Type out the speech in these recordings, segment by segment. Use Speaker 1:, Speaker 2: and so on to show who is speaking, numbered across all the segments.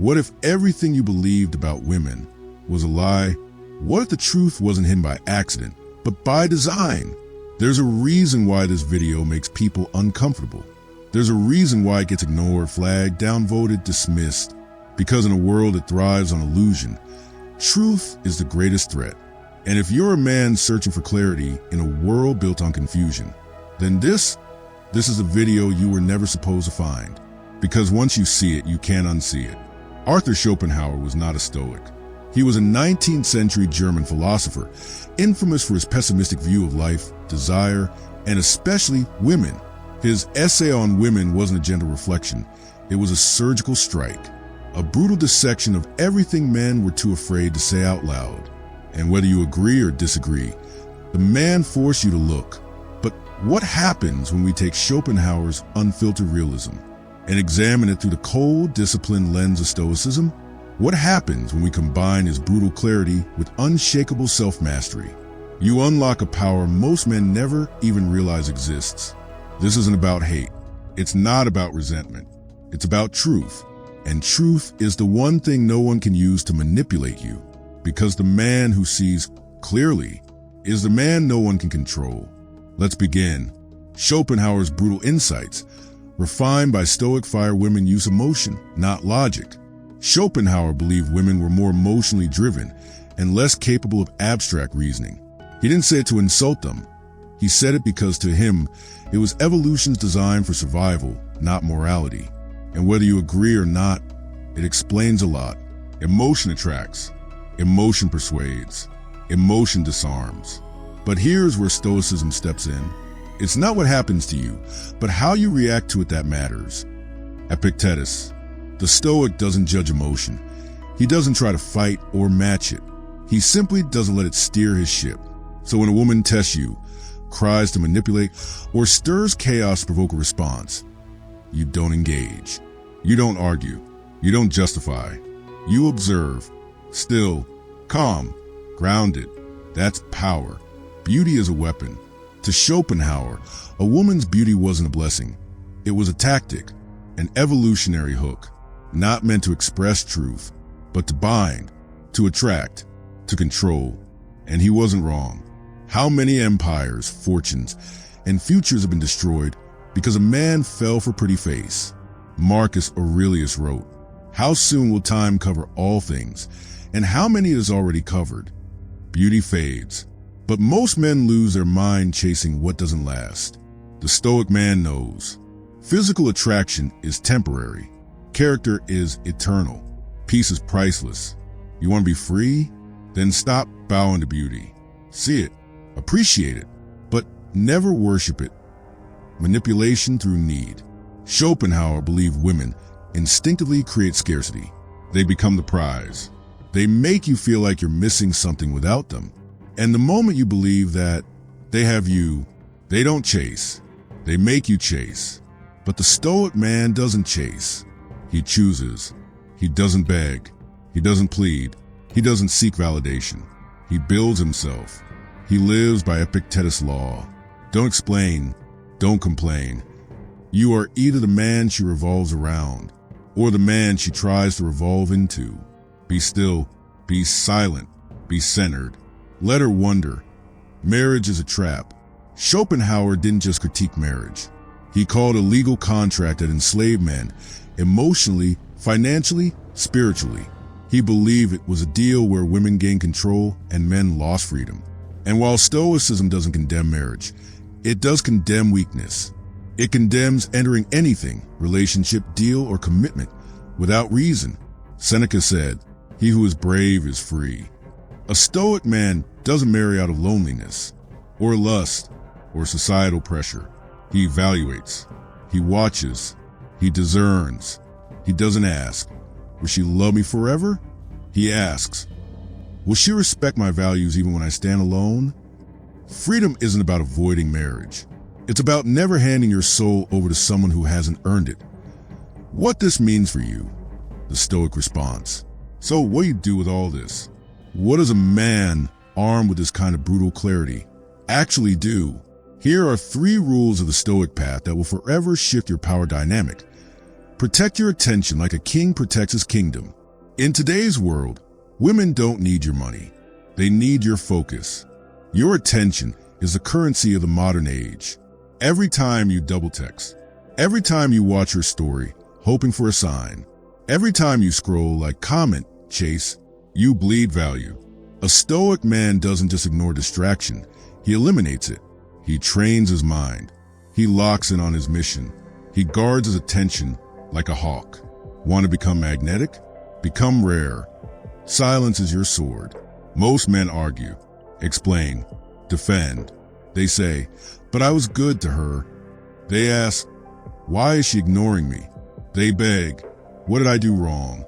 Speaker 1: What if everything you believed about women was a lie? What if the truth wasn't hidden by accident, but by design? There's a reason why this video makes people uncomfortable. There's a reason why it gets ignored, flagged, downvoted, dismissed. Because in a world that thrives on illusion, truth is the greatest threat. And if you're a man searching for clarity in a world built on confusion, then this is a video you were never supposed to find. Because once you see it, you can't unsee it. Arthur Schopenhauer was not a Stoic. He was a 19th century German philosopher, infamous for his pessimistic view of life, desire, and especially women. His essay on women wasn't a gentle reflection. It was a surgical strike, a brutal dissection of everything men were too afraid to say out loud. And whether you agree or disagree, the man forced you to look. But what happens when we take Schopenhauer's unfiltered realism and examine it through the cold, disciplined lens of Stoicism? What happens when we combine his brutal clarity with unshakable self-mastery? You unlock a power most men never even realize exists. This isn't about hate. It's not about resentment. It's about truth. And truth is the one thing no one can use to manipulate you. Because the man who sees clearly is the man no one can control. Let's begin. Schopenhauer's brutal insights, refined by Stoic fire women use emotion, not logic. Schopenhauer believed women were more emotionally driven and less capable of abstract reasoning. He didn't say it to insult them. He said it because to him, it was evolution's design for survival, not morality. And whether you agree or not, it explains a lot. Emotion attracts. Emotion persuades. Emotion disarms. But here's where Stoicism steps in. It's not what happens to you, but how you react to it that matters. Epictetus, the Stoic, doesn't judge emotion. He doesn't try to fight or match it. He simply doesn't let it steer his ship. So when a woman tests you, cries to manipulate, or stirs chaos to provoke a response, you don't engage. You don't argue. You don't justify. You observe. Still, calm, grounded. That's power. Beauty is a weapon. To Schopenhauer, a woman's beauty wasn't a blessing. It was a tactic, an evolutionary hook, not meant to express truth, but to bind, to attract, to control. And he wasn't wrong. How many empires, fortunes, and futures have been destroyed because a man fell for pretty face? Marcus Aurelius wrote, "How soon will time cover all things, and how many is already covered?" Beauty fades, but most men lose their mind chasing what doesn't last. The Stoic man knows. Physical attraction is temporary. Character is eternal. Peace is priceless. You want to be free? Then stop bowing to beauty. See it, appreciate it, but never worship it. Manipulation through need. Schopenhauer believed women instinctively create scarcity. They become the prize. They make you feel like you're missing something without them. And the moment you believe that they have you, they don't chase. They make you chase. But the Stoic man doesn't chase. He chooses. He doesn't beg. He doesn't plead. He doesn't seek validation. He builds himself. He lives by Epictetus' law. Don't explain. Don't complain. You are either the man she revolves around or the man she tries to revolve into. Be still. Be silent. Be centered. Let her wonder. Marriage is a trap. Schopenhauer didn't just critique marriage. He called a legal contract that enslaved men emotionally, financially, spiritually. He believed it was a deal where women gained control and men lost freedom. And while Stoicism doesn't condemn marriage, it does condemn weakness. It condemns entering anything, relationship, deal, or commitment, without reason. Seneca said, "He who is brave is free." A Stoic man doesn't marry out of loneliness, or lust, or societal pressure. He evaluates. He watches. He discerns. He doesn't ask, "Will she love me forever?" He asks, "Will she respect my values even when I stand alone?" Freedom isn't about avoiding marriage. It's about never handing your soul over to someone who hasn't earned it. What this means for you? The Stoic response. So what do you do with all this? What does a man armed with this kind of brutal clarity actually do? Here are 3 rules of the Stoic path that will forever shift your power dynamic. Protect your attention like a king protects his kingdom. In today's world, women don't need your money. They need your focus. Your attention is the currency of the modern age. Every time you double text, every time you watch your story, hoping for a sign, every time you scroll like comment, chase, you bleed value. A Stoic man doesn't just ignore distraction, he eliminates it. He trains his mind. He locks in on his mission. He guards his attention like a hawk. Want to become magnetic? Become rare. Silence is your sword. Most men argue, explain, defend. They say, but I was good to her. They ask, why is she ignoring me? They beg, what did I do wrong?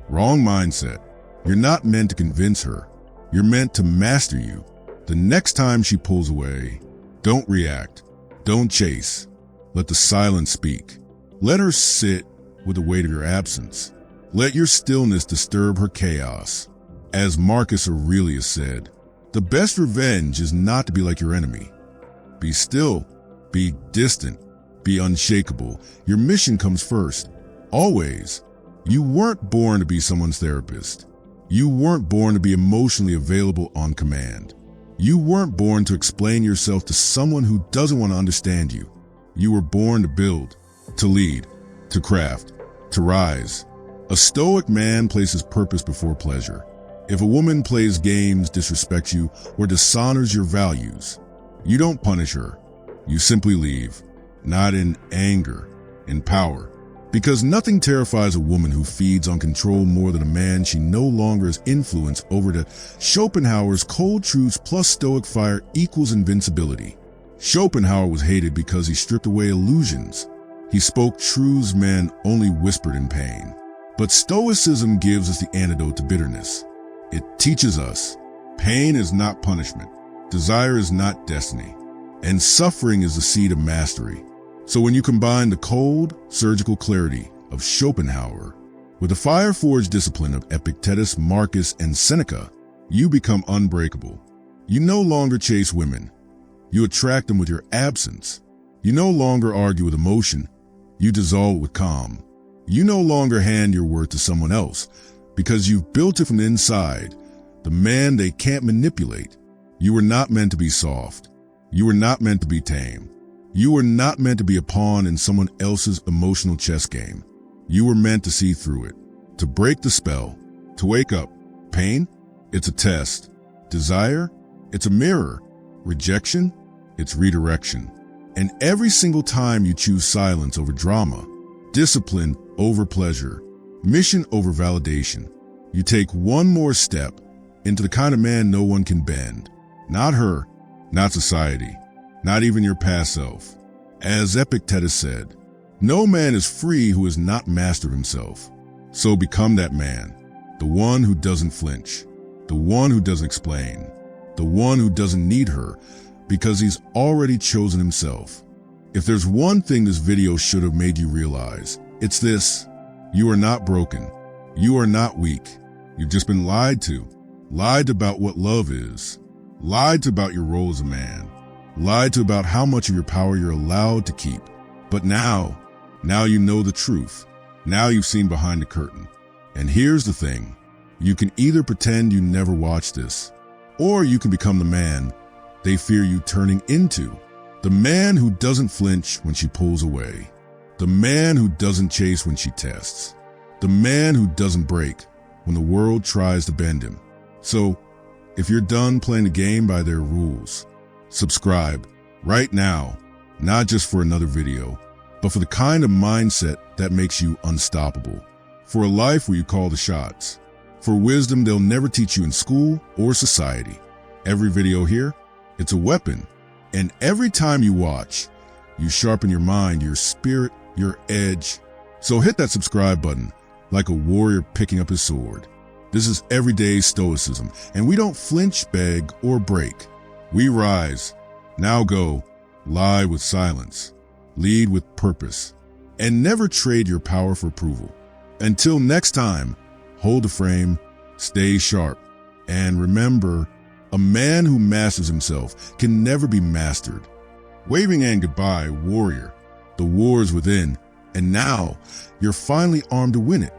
Speaker 1: Wrong mindset. You're not meant to convince her. You're meant to master you. The next time she pulls away, don't react. Don't chase. Let the silence speak. Let her sit with the weight of your absence. Let your stillness disturb her chaos. As Marcus Aurelius said, the best revenge is not to be like your enemy. Be still, be distant, be unshakable. Your mission comes first, always. You weren't born to be someone's therapist. You weren't born to be emotionally available on command. You weren't born to explain yourself to someone who doesn't want to understand you. You were born to build, to lead, to craft, to rise. A Stoic man places purpose before pleasure. If a woman plays games, disrespects you, or dishonors your values, you don't punish her. You simply leave, not in anger, in power. Because nothing terrifies a woman who feeds on control more than a man she no longer has influence over. To Schopenhauer's cold truths plus Stoic fire equals invincibility. Schopenhauer was hated because he stripped away illusions. He spoke truths men only whispered in pain. But Stoicism gives us the antidote to bitterness. It teaches us pain is not punishment, desire is not destiny, and suffering is the seed of mastery. So when you combine the cold, surgical clarity of Schopenhauer with the fire-forged discipline of Epictetus, Marcus, and Seneca, you become unbreakable. You no longer chase women. You attract them with your absence. You no longer argue with emotion. You dissolve it with calm. You no longer hand your worth to someone else because you've built it from the inside, the man they can't manipulate. You were not meant to be soft. You were not meant to be tame. You were not meant to be a pawn in someone else's emotional chess game. You were meant to see through it, to break the spell, to wake up. Pain? It's a test. Desire? It's a mirror. Rejection? It's redirection. And every single time you choose silence over drama, discipline over pleasure, mission over validation, you take one more step into the kind of man no one can bend. Not her, not society, not even your past self. As Epictetus said, no man is free who has not mastered himself. So become that man, the one who doesn't flinch, the one who doesn't explain, the one who doesn't need her because he's already chosen himself. If there's one thing this video should have made you realize, it's this: you are not broken. You are not weak. You've just been lied to. Lied about what love is. Lied to about your role as a man. Lied to about how much of your power you're allowed to keep. But now you know the truth. Now you've seen behind the curtain. And here's the thing. You can either pretend you never watched this, or you can become the man they fear you turning into. The man who doesn't flinch when she pulls away. The man who doesn't chase when she tests. The man who doesn't break when the world tries to bend him. So, if you're done playing the game by their rules, subscribe right now, not just for another video, but for the kind of mindset that makes you unstoppable. For a life where you call the shots. For wisdom they'll never teach you in school or society. Every video here, it's a weapon. And every time you watch, you sharpen your mind, your spirit, your edge. So hit that subscribe button like a warrior picking up his sword. This is everyday Stoicism, and we don't flinch, beg, or break. We rise. Now go. Lie with silence. Lead with purpose. And never trade your power for approval. Until next time, hold the frame, stay sharp, and remember, a man who masters himself can never be mastered. Waving and goodbye, warrior. The war is within, And now, you're finally armed to win it.